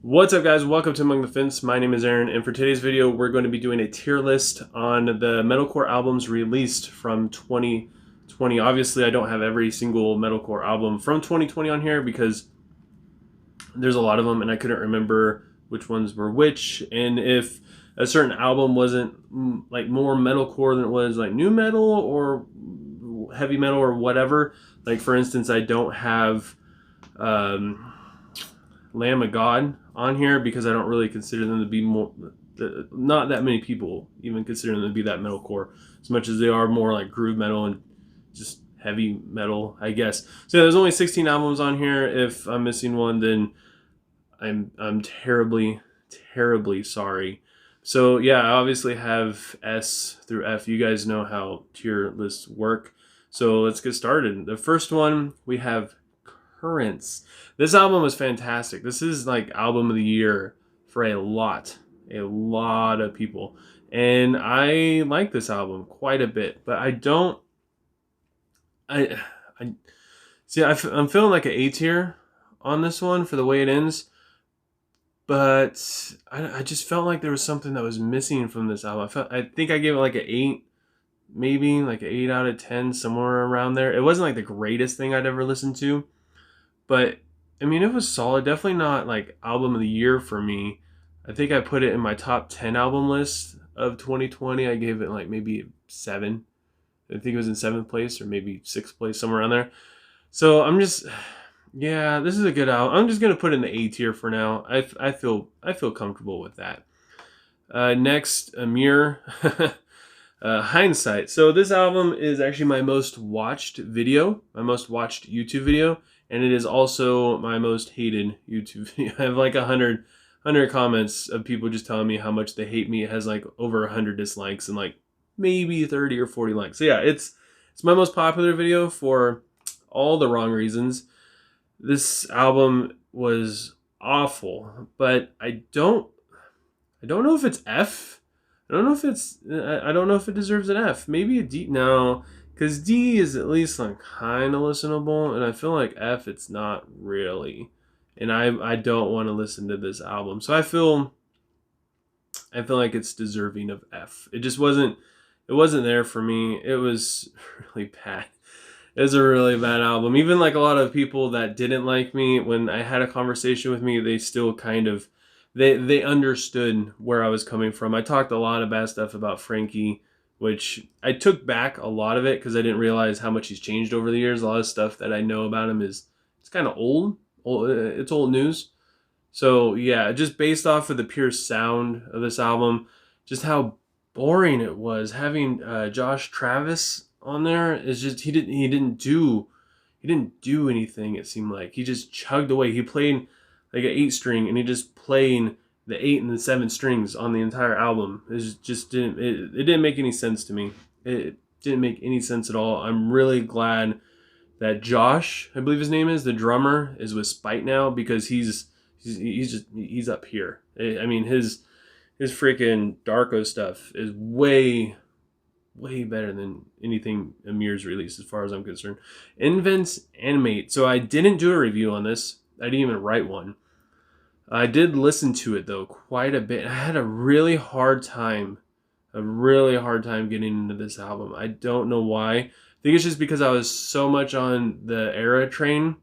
What's up, guys? Welcome to Among the Fence. My name is Aaron, and for today's video we're going to be doing a tier list on the metalcore albums released from 2020. Obviously I don't have every single metalcore album from 2020 on here because there's a lot of them and I couldn't remember which ones were which, and if a certain album wasn't like more metalcore than it was like new metal or heavy metal or whatever. Like for instance, I don't have Lamb of God on here because I don't really consider them to be more, not that many people even consider them to be that metalcore, as much as they are more like groove metal and just heavy metal, I guess. So there's only 16 albums on here. If I'm missing one, then I'm terribly sorry. So yeah, I obviously have S through F. You guys know how tier lists work. So let's get started. The first one we have Currents. This album was fantastic. This is like album of the year for a lot of people. And I like this album quite a bit, but I see, I'm feeling like an A tier on this one for the way it ends. But I just felt like there was something that was missing from this album. I think I gave it like an 8, maybe like an 8 out of 10, somewhere around there. It wasn't like the greatest thing I'd ever listened to, but I mean, it was solid. Definitely not like album of the year for me. I think I put it in my top 10 album list of 2020. I gave it like maybe 7. I think it was in 7th place or maybe 6th place, somewhere around there. So I'm just, yeah, this is a good album. I'm just gonna put it in the A tier for now. I feel comfortable with that. Next, Amir. Hindsight. So this album is actually my most watched video, my most watched YouTube video, and it is also my most hated YouTube video. I have like 100 comments of people just telling me how much they hate me. It has like over 100 dislikes and like maybe 30 or 40 likes. So yeah, it's my most popular video for all the wrong reasons. This album was awful, but I don't know if it's F. I don't know if it deserves an F. Maybe a D. No, because D is at least like kind of listenable, and I feel like F, it's not really. And I don't want to listen to this album, so I feel like it's deserving of F. It just wasn't. It wasn't there for me. It was really bad. It was a really bad album. Even like a lot of people that didn't like me, when I had a conversation with me, they still kind of they understood where I was coming from. I talked a lot of bad stuff about Frankie, which I took back a lot of it because I didn't realize how much he's changed over the years. A lot of stuff that I know about him it's kind of old. It's old news. So yeah, just based off of the pure sound of this album, just how boring it was. Having Josh Travis on there is just he didn't do anything. It seemed like he just chugged away. He played like an 8-string, and he just playing the 8 and the 7 strings on the entire album. It didn't make any sense to me. It didn't make any sense at all. I'm really glad that Josh, I believe his name is, the drummer, is with Spite now, because he's up here. I mean, his freaking Darko stuff is way better than anything Amir's released, as far as I'm concerned. Invent Animate. So I didn't do a review on this. I didn't even write one. I did listen to it though quite a bit. I had a really hard time getting into this album. I don't know why. I think it's just because I was so much on the era train,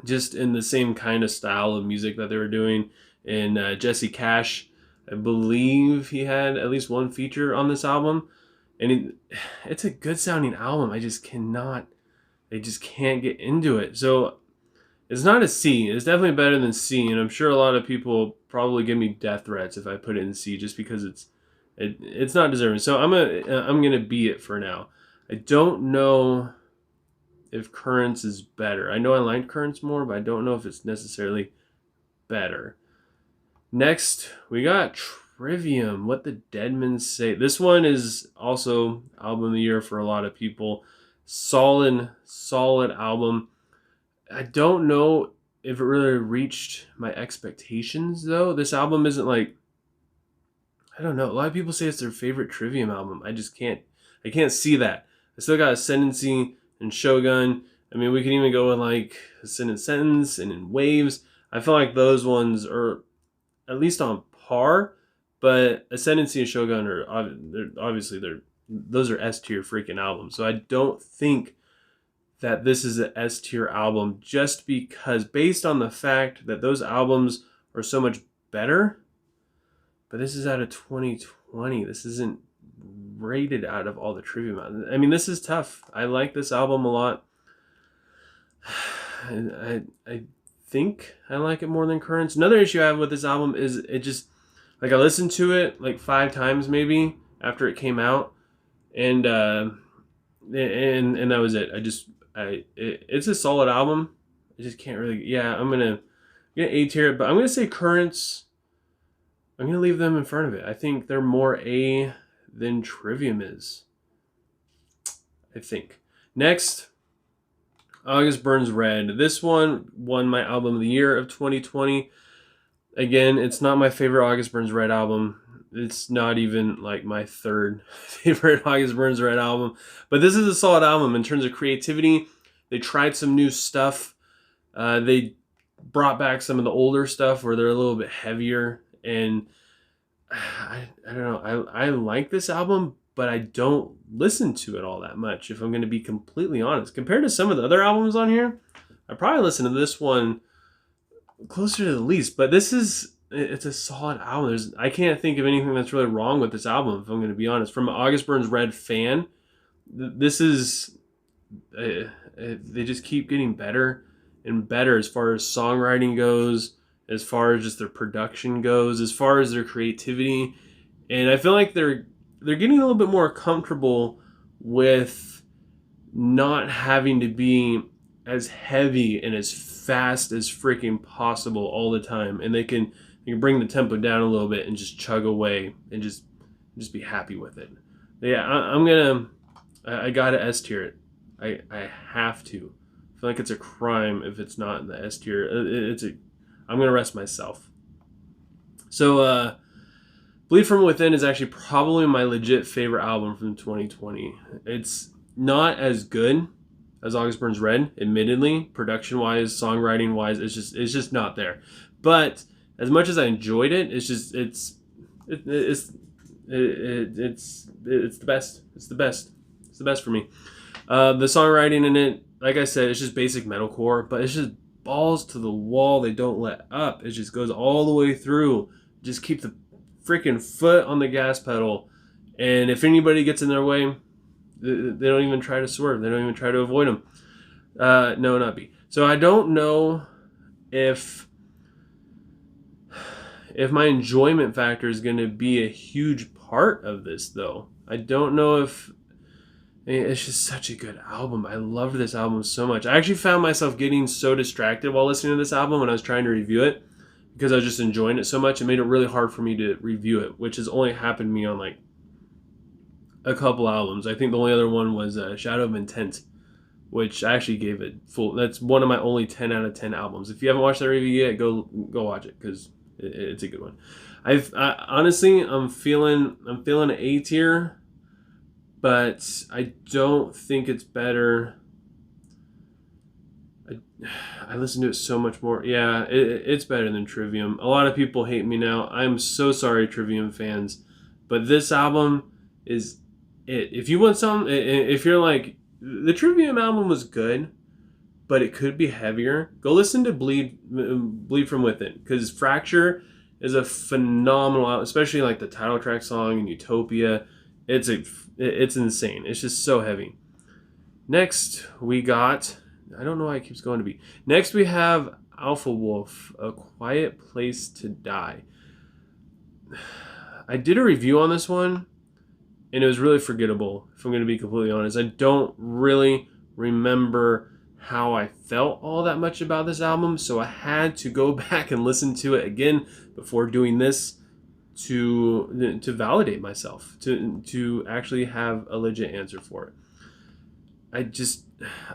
just in the same kind of style of music that they were doing. And Jesse Cash, I believe he had at least one feature on this album, and it's a good sounding album. I just can't get into it. So it's not a C. It's definitely better than C, and I'm sure a lot of people probably give me death threats if I put it in C, just because it's not deserving. So I'm gonna B it for now. I don't know if Currents is better. I know I like Currents more, but I don't know if it's necessarily better. Next, we got Trivium, What the Deadmen Say. This one is also album of the year for a lot of people. Solid album. I don't know if it really reached my expectations, though. This album isn't like, I don't know. A lot of people say it's their favorite Trivium album. I can't see that. I still got Ascendancy and Shogun. I mean, we can even go with like Ascendant Sentence and In Waves. I feel like those ones are at least on par, but Ascendancy and Shogun those are S tier freaking albums. So I don't think that this is an S tier album just because based on the fact that those albums are so much better. But this is out of 2020. This isn't rated out of all the trivia. I mean, this is tough. I like this album a lot. I think I like it more than Currents. Another issue I have with this album is it just, like, I listened to it like 5 times maybe after it came out, and that was it. It's a solid album. I just can't really. Yeah, I'm gonna A tier it, but I'm gonna say Currents. I'm going to leave them in front of it. I think they're more A than Trivium is. I think. Next, August Burns Red. This one won my album of the year of 2020. Again, it's not my favorite August Burns Red album. It's not even like my third favorite August Burns Red album. But this is a solid album in terms of creativity. They tried some new stuff. They brought back some of the older stuff where they're a little bit heavier. And I don't know. I like this album, but I don't listen to it all that much, if I'm going to be completely honest. Compared to some of the other albums on here, I probably listen to this one closer to the least. But it's a solid album. I can't think of anything that's really wrong with this album, if I'm going to be honest. From an August Burns Red fan, this is... they just keep getting better and better as far as songwriting goes, as far as just their production goes, as far as their creativity. And I feel like they're getting a little bit more comfortable with not having to be as heavy and as fast as freaking possible all the time. And they can bring the tempo down a little bit and just chug away and just be happy with it. But yeah, I gotta S tier it. I have to. I feel like it's a crime if it's not in the S tier. I'm going to rest myself. So, Bleed From Within is actually probably my legit favorite album from 2020. It's not as good as August Burns Red, admittedly. Production-wise, songwriting-wise, it's just not there. But as much as I enjoyed it, it's the best. It's the best. It's the best for me. The songwriting in it, like I said, it's just basic metalcore, but it's just balls to the wall. They don't let up. It just goes all the way through. Just keep the freaking foot on the gas pedal, and if anybody gets in their way, they don't even try to swerve. They don't even try to avoid them. No, not B. So I don't know if my enjoyment factor is going to be a huge part of this, though. I don't know if... It's just such a good album. I loved this album so much. I actually found myself getting so distracted while listening to this album when I was trying to review it, because I was just enjoying it so much. It made it really hard for me to review it, which has only happened to me on like a couple albums. I think the only other one was Shadow of Intent, which I actually gave it full. That's one of my only 10 out of 10 albums. If you haven't watched that review yet, go watch it, because it's a good one. Honestly, I'm feeling an A tier. But I don't think it's better. I listen to it so much more. Yeah, it's better than Trivium. A lot of people hate me now. I'm so sorry, Trivium fans. But this album is it. If you want if you're like, the Trivium album was good, but it could be heavier, go listen to Bleed From Within. Because Fracture is a phenomenal album, especially like the title track song and Utopia. It's insane. It's just so heavy. Next, we got... I don't know why it keeps going to B. Next, we have Alpha Wolf, A Quiet Place to Die. I did a review on this one, and it was really forgettable, if I'm going to be completely honest. I don't really remember how I felt all that much about this album, so I had to go back and listen to it again before doing this, to validate myself, to actually have a legit answer for it.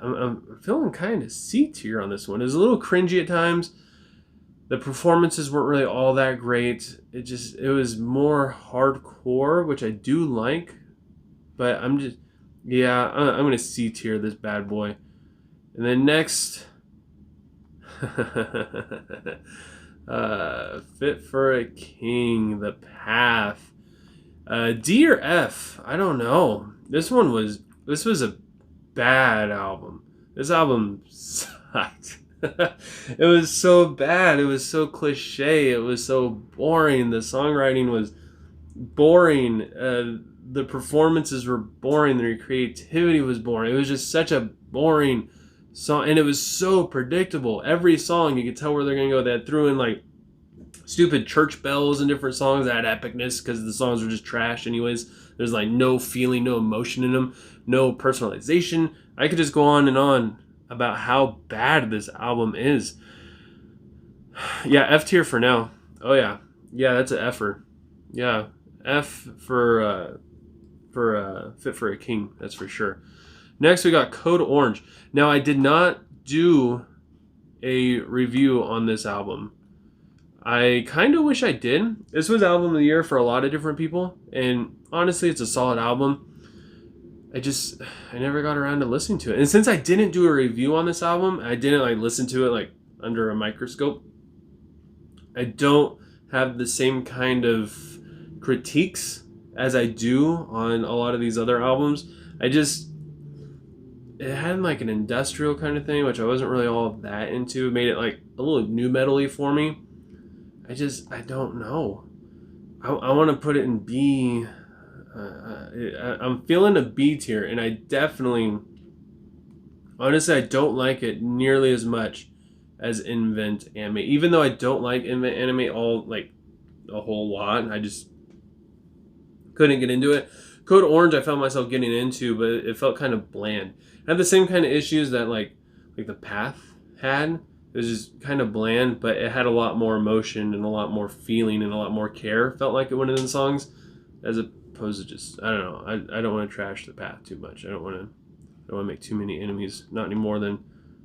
I'm feeling kind of C tier on this one. It was a little cringy at times. The performances weren't really all that great. It was more hardcore, which I do like, but I'm going to C tier this bad boy. And then next, Fit for a King, The Path. D or F? I don't know. This was a bad album. This album sucked. It was so bad. It was so cliche. It was so boring. The songwriting was boring. The performances were boring. The creativity was boring. It was just such a boring song, and it was so predictable. Every song, you could tell where they're gonna go. They had threw in like stupid church bells and different songs that had epicness because the songs were just trash anyways. There's like no feeling, no emotion in them, no personalization. I could just go on and on about how bad this album is. Yeah, F tier for now. Oh yeah, that's an F'er. Yeah, F for Fit for a King. That's for sure. Next we got Code Orange. Now I did not do a review on this album. I kind of wish I did. This was album of the year for a lot of different people, and honestly, it's a solid album. I never got around to listening to it. And since I didn't do a review on this album, I didn't like listen to it like under a microscope, I don't have the same kind of critiques as I do on a lot of these other albums. It had like an industrial kind of thing, which I wasn't really all that into. It made it like a little new metal-y for me. I don't know. I want to put it in B. I'm feeling a B tier, and honestly, I don't like it nearly as much as Invent Anime. Even though I don't like Invent Anime a whole lot, I just couldn't get into it. Code Orange, I found myself getting into, but it felt kind of bland. It had the same kind of issues that like The Path had. It was just kind of bland, but it had a lot more emotion and a lot more feeling and a lot more care. Felt like it went in the songs, as opposed to just I don't know. I don't want to trash The Path too much. I don't want to make too many enemies. Not any more than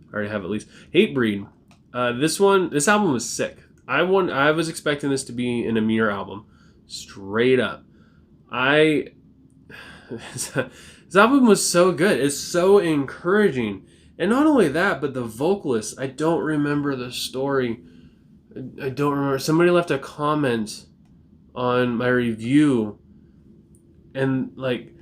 I already have at least. Hatebreed. This album was sick. I was expecting this to be an Amir album, straight up. This album was so good. It's so encouraging. And not only that, but the vocalist, I don't remember the story. I don't remember. Somebody left a comment on my review, and like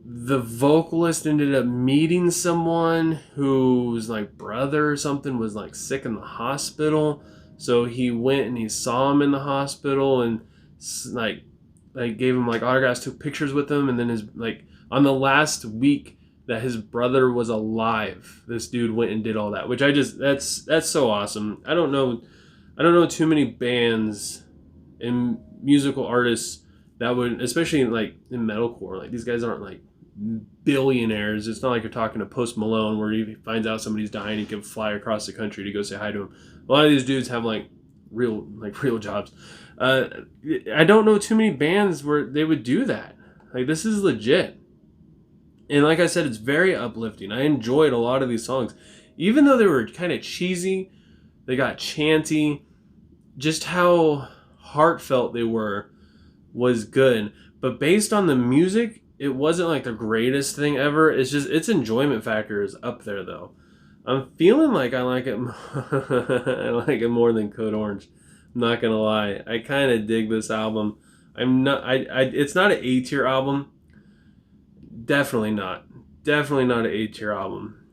the vocalist ended up meeting someone whose like brother or something was like sick in the hospital. So he went and he saw him in the hospital and like gave him like autographs, took pictures with him, and then his like on the last week that his brother was alive, this dude went and did all that, which that's so awesome. I don't know too many bands and musical artists that would, especially like in metalcore, like these guys aren't like billionaires. It's not like you're talking to Post Malone where he finds out somebody's dying, he can fly across the country to go say hi to him. A lot of these dudes have like real jobs. I don't know too many bands where they would do that. Like this is legit. And like I said, it's very uplifting. I enjoyed a lot of these songs. Even though they were kind of cheesy, they got chanty, just how heartfelt they were was good. But based on the music, it wasn't like the greatest thing ever. It's just, its enjoyment factor is up there though. I'm feeling like I like it I like it more than Code Orange. I'm not gonna lie. I kind of dig this album. It's not an A tier album. Definitely not an A tier album.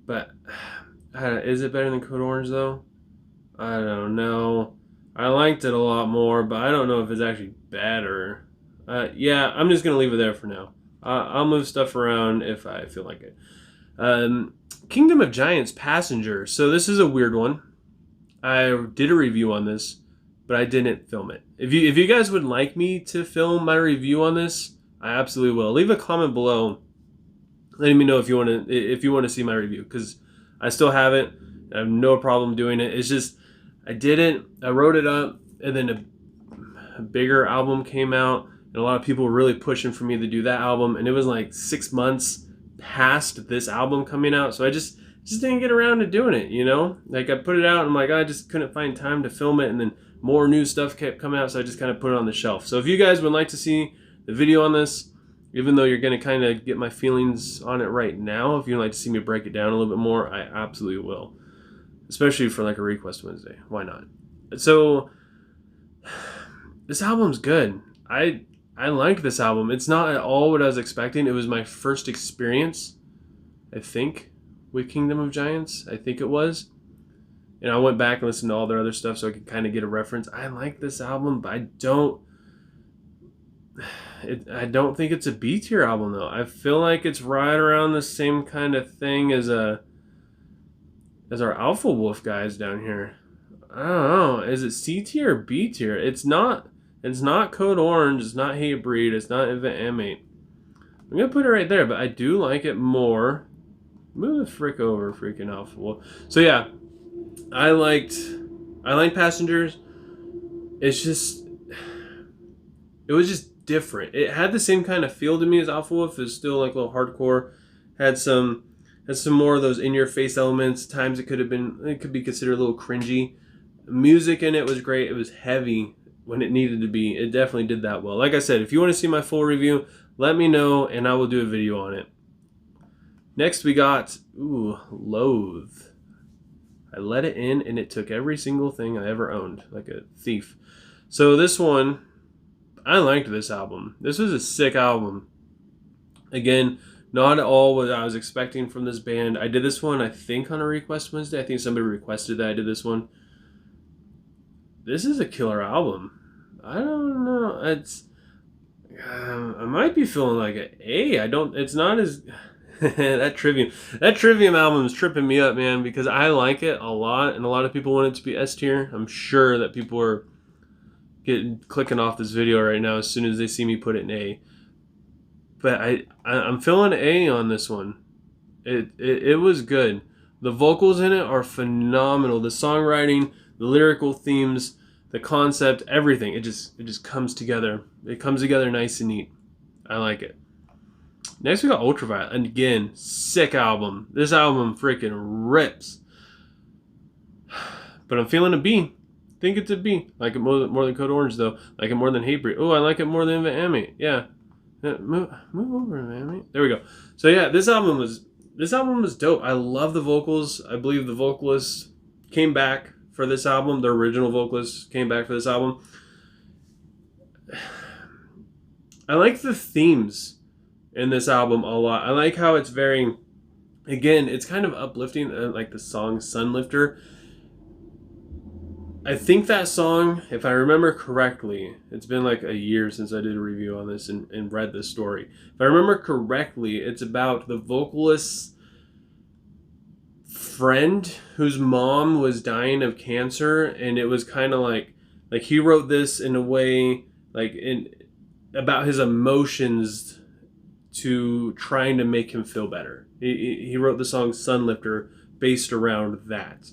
But is it better than Code Orange though? I don't know. I liked it a lot more, but I don't know if it's actually better. Yeah, I'm just gonna leave it there for now. I'll move stuff around if I feel like it. Kingdom of Giants Passenger. So this is a weird one. I did a review on this, but I didn't film it. If you guys would like me to film my review on this, I absolutely will. Leave a comment below letting me know if you want to see my review, because I still have it. I have no problem doing it. It's just I wrote it up, and then a bigger album came out, and a lot of people were really pushing for me to do that album, and it was like 6 months past this album coming out, so I just didn't get around to doing it, you know? Like I put it out and I'm like, I just couldn't find time to film it, and then more new stuff kept coming out, so I just kind of put it on the shelf. So if you guys would like to see the video on this, Even though you're going to kind of get my feelings on it right now, if you'd like to see me break it down a little bit more, I absolutely will. Especially for like a Request Wednesday. Why not? So, this album's good. I like this album. It's not at all what I was expecting. It was my first experience, I think, with Kingdom of Giants. I think it was. And I went back and listened to all their other stuff so I could kind of get a reference. I like this album, but I don't think it's a B tier album though. I feel like it's right around the same kind of thing as our Alpha Wolf guys down here. I don't know. Is it C tier or B tier? It's not Code Orange. It's not Hatebreed. It's not Event M8. I'm gonna put it right there, but I do like it more. Move the frick over, freaking Alpha Wolf. So yeah, I liked Passengers. It was just different. It had the same kind of feel to me as Alpha Wolf. It was still like a little hardcore. Had some more of those in-your-face elements. Times it could be considered a little cringy. Music in it was great. It was heavy when it needed to be. It definitely did that well. Like I said, if you want to see my full review, let me know and I will do a video on it. Next we got Loathe. I let it in and it took every single thing I ever owned, like a thief. So this one, I liked this album. This was a sick album. Again, not at all what I was expecting from this band. I did this one, I think, on a Request Wednesday. I think somebody requested that I did this one. This is a killer album. I don't know. I might be feeling like an A. It's not as... that Trivium album is tripping me up, man, because I like it a lot, and a lot of people want it to be S tier. I'm sure that people are clicking off this video right now as soon as they see me put it in A. But I'm feeling A on this one. It was good. The vocals in it are phenomenal. The songwriting, the lyrical themes, the concept, everything. It just comes together. It comes together nice and neat. I like it. Next we got Ultraviolet. And again, sick album. This album freaking rips. But I'm feeling a B. Think it's a B. Like it more than Code Orange though. Like it more than Hatebreed. Oh, I like it more than M8. Yeah. Move over, M8. There we go. So yeah, this album was dope. I love the vocals. I believe the vocalists came back for this album. The original vocalists came back for this album. I like the themes in this album a lot. I like how it's very, again, it's kind of uplifting, like the song Sunlifter. I think that song, if I remember correctly, it's been like a year since I did a review on this and read this story. If I remember correctly, it's about the vocalist's friend whose mom was dying of cancer, and it was kind of like he wrote this in a way about his emotions to trying to make him feel better. He wrote the song Sunlifter based around that.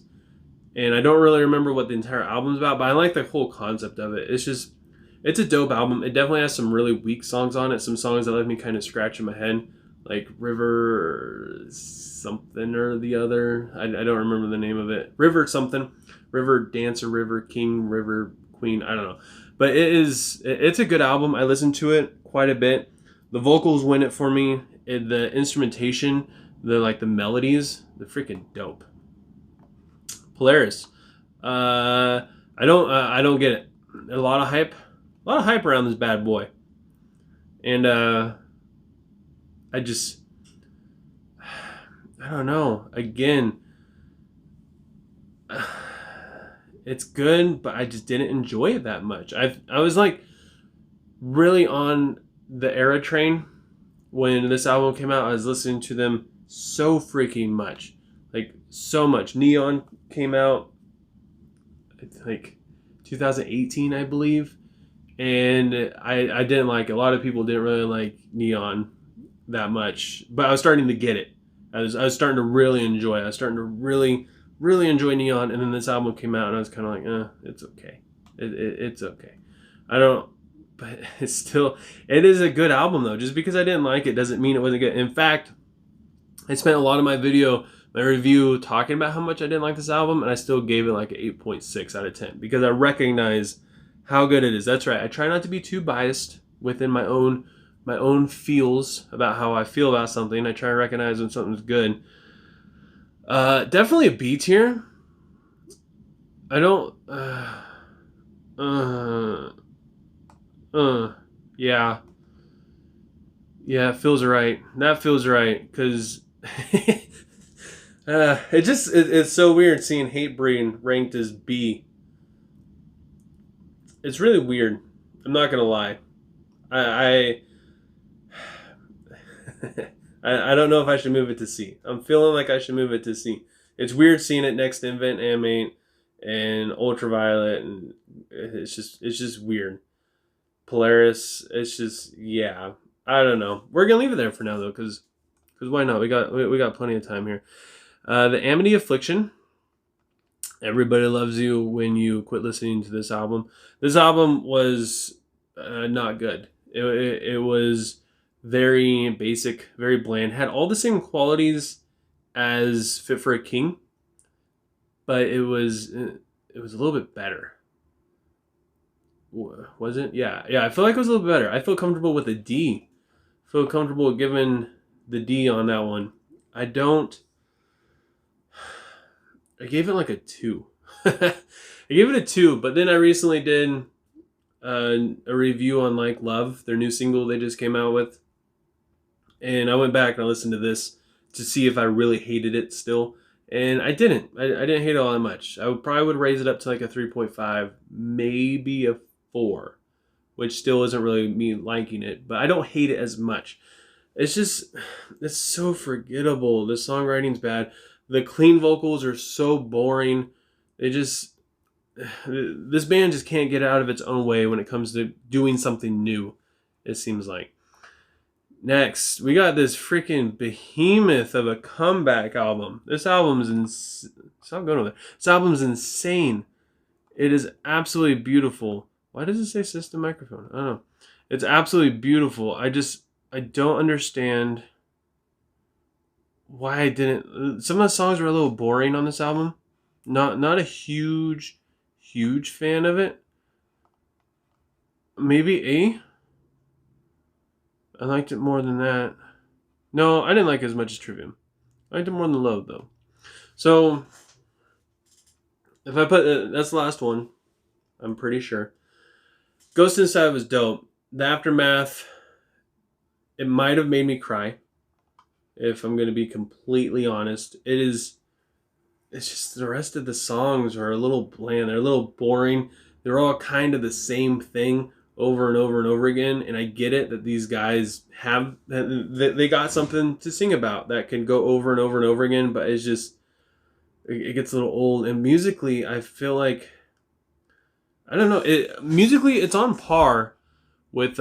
And I don't really remember what the entire album's about, but I like the whole concept of it. It's a dope album. It definitely has some really weak songs on it. Some songs that let me kind of scratch in my head, like River something or the other. I don't remember the name of it. River something. River Dancer, River King, River Queen. I don't know. But it's a good album. I listened to it quite a bit. The vocals win it for me. The instrumentation, the melodies, they're freaking dope. Polaris. I don't get it. A lot of hype around this bad boy. And I don't know. Again, it's good, but I just didn't enjoy it that much. I was like really on the Era train when this album came out. I was listening to them so freaking much. Like so much. Neon came out like 2018, I believe, and I didn't like it. A lot of people didn't really like Neon that much, but I was starting to get it. I was starting to really enjoy it. I was starting to really enjoy Neon, and then this album came out, and I was kind of like, it's okay. It's okay. But it is a good album though. Just because I didn't like it doesn't mean it wasn't good. In fact, I spent a lot of my review talking about how much I didn't like this album, and I still gave it like an 8.6 out of 10 because I recognize how good it is. That's right. I try not to be too biased within my own my own feels about how I feel about something. I try to recognize when something's good. Definitely a B tier. I don't. Yeah. Yeah, it feels right. That feels right. Because it's so weird seeing Hatebreed ranked as B. It's really weird. I'm not going to lie. I I don't know if I should move it to C. I'm feeling like I should move it to C. It's weird seeing it next to Invent Animate and Ultraviolet, and it's just weird. Polaris, it's just, yeah. I don't know. We're gonna leave it there for now though, because why not? We got plenty of time here. The Amity Affliction. Everybody loves you when you quit listening to this album. This album was not good. It was very basic, very bland. Had all the same qualities as Fit for a King, but it was a little bit better. Was it? Yeah. I feel like it was a little bit better. I feel comfortable with a D. I feel comfortable giving the D on that one. I gave it like a 2. I gave it a 2, but then I recently did a review on Like Love, their new single they just came out with. And I went back and I listened to this to see if I really hated it still. And I didn't. I didn't hate it all that much. I would raise it up to like a 3.5, maybe a 4, which still isn't really me liking it. But I don't hate it as much. It's so forgettable. The songwriting's bad. The clean vocals are so boring. This band just can't get out of its own way when it comes to doing something new, it seems like. Next, we got this freaking behemoth of a comeback album. This album's This album's insane. It is absolutely beautiful. Why does it say system microphone? I don't know. It's absolutely beautiful. I don't understand why I didn't. Some of the songs were a little boring on this album. Not a huge fan of it. Maybe A. I liked it more than that. No, I didn't like it as much as Trivium. I liked it more than Load, though. So, if I put... that's the last one. I'm pretty sure. Ghost Inside was dope. The Aftermath, it might have made me cry. If I'm going to be completely honest. It's just the rest of the songs are a little bland. They're a little boring. They're all kind of the same thing over and over and over again. And I get it that these guys they got something to sing about that can go over and over and over again, but it's just, it gets a little old. And musically, I feel like, I don't know, musically it's on par with,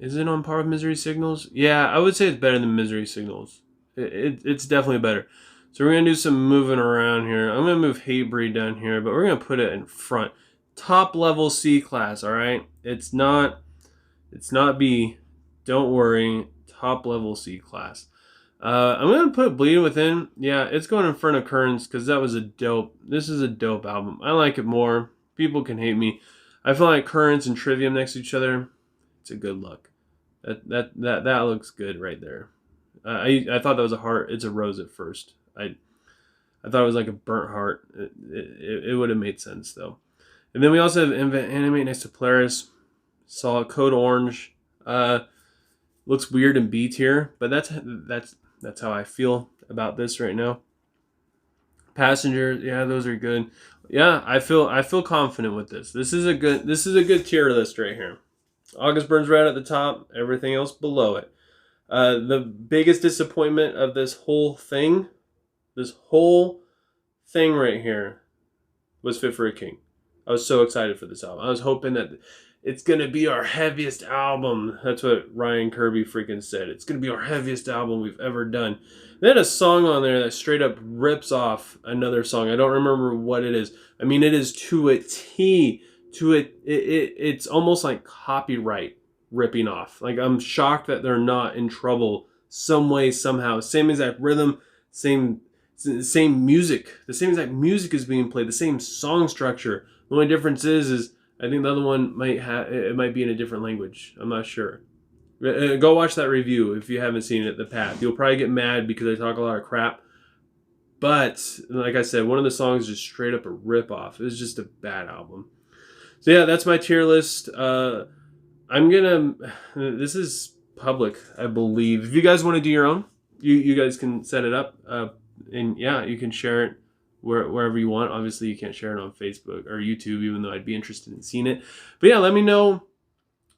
is it on par with Misery Signals? Yeah, I would say it's better than Misery Signals. It's definitely better. So we're going to do some moving around here. I'm going to move Hatebreed down here, but we're going to put it in front. Top level C class, all right? It's not B. Don't worry. Top level C class. I'm going to put Bleed Within. Yeah, it's going in front of Currents because this is a dope album. I like it more. People can hate me. I feel like Currents and Trivium next to each other, it's a good look. That looks good right there. I thought that was a heart. It's a rose at first. I thought it was like a burnt heart. It would have made sense though. And then we also have Invent Animate next to Polaris. Saw Code Orange. Looks weird in B tier, but that's how I feel about this right now. Passenger, yeah, those are good. Yeah, I feel confident with this. This is a good tier list right here. August Burns Red at the top, everything else below it. The biggest disappointment of this whole thing right here, was Fit for a King. I was so excited for this album. I was hoping that it's going to be our heaviest album. That's what Ryan Kirby freaking said. It's going to be our heaviest album we've ever done. They had a song on there that straight up rips off another song. I don't remember what it is. I mean, it is to a T. It's almost like copyright ripping off. Like, I'm shocked that they're not in trouble some way, somehow. Same exact rhythm, same music. The same exact music is being played. The same song structure. The only difference is I think the other one might be in a different language. I'm not sure. Go watch that review if you haven't seen it, The Path. You'll probably get mad because I talk a lot of crap. But, like I said, one of the songs is just straight up a ripoff. It was just a bad album. So yeah, that's my tier list. This is public, I believe. If you guys want to do your own, you guys can set it up. And yeah, you can share it wherever you want. Obviously, you can't share it on Facebook or YouTube, even though I'd be interested in seeing it. But yeah, let me know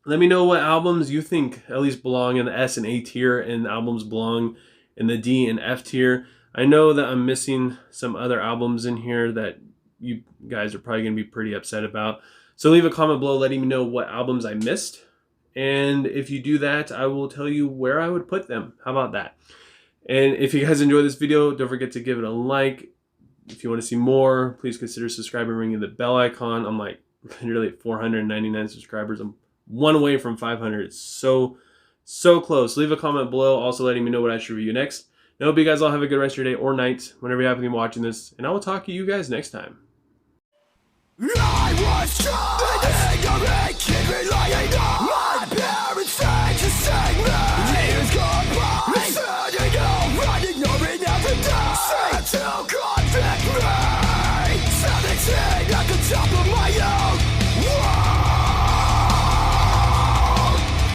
what albums you think at least belong in the S and A tier, and albums belong in the D and F tier. I know that I'm missing some other albums in here that you guys are probably going to be pretty upset about. So leave a comment below letting me know what albums I missed. And if you do that, I will tell you where I would put them. How about that? And if you guys enjoyed this video, don't forget to give it a like. If you want to see more, please consider subscribing and ringing the bell icon. I'm like literally at 499 subscribers. I'm one away from 500. It's so close. Leave a comment below also letting me know what I should review next. I hope you guys all have a good rest of your day or night whenever you happen to be watching this. And I will talk to you guys next time. I was trying to make it